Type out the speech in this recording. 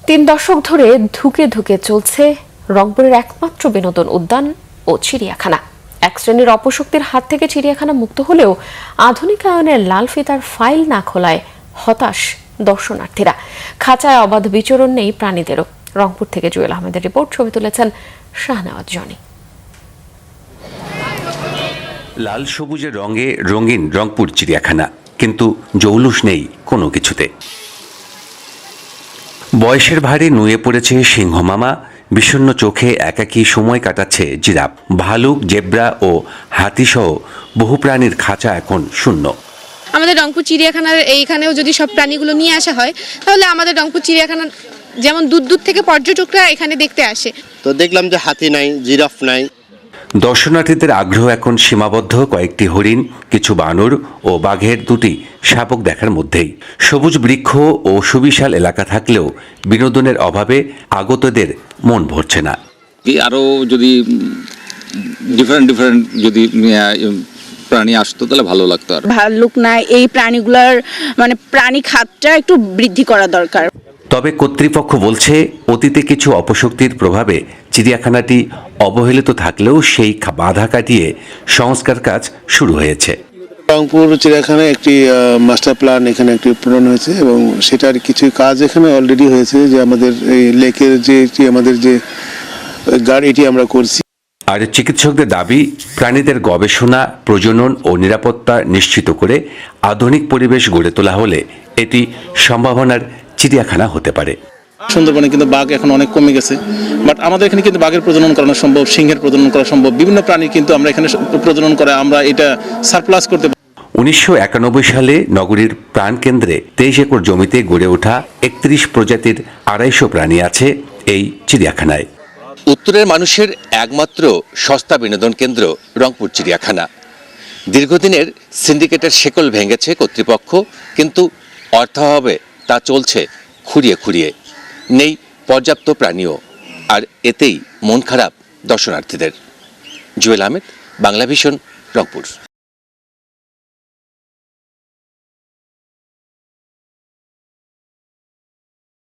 তিন দশক ধরে ধুকে ধুকে চলছে রংপুরের একমাত্র বিনোদন উদ্যান ও চিড়িয়াখানা। এক শ্রেণীর অপশক্তির হাত থেকে চিড়িয়াখানা মুক্ত হলেও আধুনিকায়নের লাল ফিতার ফাইল না খোলায় হতাশ দর্শনার্থীরা। খাঁচায় অবাধ বিচরণ নেই প্রাণীদেরও। রংপুর থেকে জুয়েল আহমেদের রিপোর্ট, ছবি তুলেছেন শাহনেওয়াজ জনি। লাল সবুজের রঙে রঙিন রংপুর চিড়িয়াখানা, কিন্তু জৌলুস নেই কোনো কিছুতে। বয়সের ভারে নুয়ে পড়েছে সিংহ মামা, বিষণ্ণ চোখে একাকী সময় কাটাচ্ছে জিরাফ। ভালুক, জেব্রা ও হাতিসহ বহু প্রাণীর খাঁচা এখন শূন্য। আমাদের রংপুর চিড়িয়াখানার এইখানেও যদি সব প্রাণীগুলো নিয়ে আসা হয়, তাহলে আমাদের রংপুর চিড়িয়াখানা যেমন দূর দূর থেকে পর্যটকরা এখানে দেখতে আসে। তো দেখলাম যে হাতি নাই, জিরাফ নাই। দর্শনার্থীদের আগ্রহ এখন সীমাবদ্ধ কয়েকটি হরিণ, কিছু বানর ও বাঘের দুটি শাবক দেখার মধ্যেই। সবুজ বৃক্ষ ও সুবিশাল এলাকা থাকলেও বিনোদনের অভাবে আগতদের মন ভরছে না। আরও যদি ডিফারেন্ট যদি প্রাণী আসতো তাহলে ভালো লাগতো। আর ভাল্লুক নাই, এই প্রাণীগুলোর প্রাণী খাতটা একটু বৃদ্ধি করা দরকার। তবে কর্তৃপক্ষ বলছে, অতীতে কিছু অপশক্তির প্রভাবে চিড়িয়াখানাটি অবহেলিত থাকলেও সেই বাধা কাটিয়ে সংস্কার কাজ শুরু হয়েছে। রংপুর চিড়িয়াখানায় একটি মাস্টার প্ল্যান এখানে একটি প্রণয়ন হয়েছে এবং সেটার কিছু কাজ এখানে অলরেডি হয়েছে। যে আমাদের এই লেকের যে আমাদের যে গার্ড, এটি আমরা করছি। আর চিকিৎসকদের দাবি, প্রাণীদের গবেষণা, প্রজনন ও নিরাপত্তা নিশ্চিত করে আধুনিক পরিবেশ গড়ে তোলা হলে এটি সম্ভাবনার চিড়িয়াখানা হতে পারে। সুন্দরবনে কিন্তু বাঘ এখন অনেক কমে গেছে, বাট আমাদের এখানে কিন্তু বাঘের প্রজনন করানো সম্ভব, সিংহের প্রজনন করা সম্ভব, বিভিন্ন প্রাণী কিন্তু আমরা এখানে প্রজনন করে আমরা এটা সারপ্লাস করতে। 1991 সালে নগরীর প্রাণকেন্দ্রে 23 একর জমিতে গড়ে ওঠা 31 প্রজাতির 250 প্রাণী আছে এই চিড়িয়াখানায়। উত্তরের মানুষের একমাত্র সস্তা বিনোদন কেন্দ্র রংপুর চিড়িয়াখানা। দীর্ঘদিনের সিন্ডিকেটের শেকল ভেঙেছে কর্তৃপক্ষ, কিন্তু অর্থাভাবে তা চলছে খুঁড়িয়ে খুঁড়িয়ে। নেই পর্যাপ্ত প্রাণীও, আর এতেই মন খারাপ দর্শনার্থীদের। জুয়েল আহমেদ, বাংলা ভিশন, রংপুর।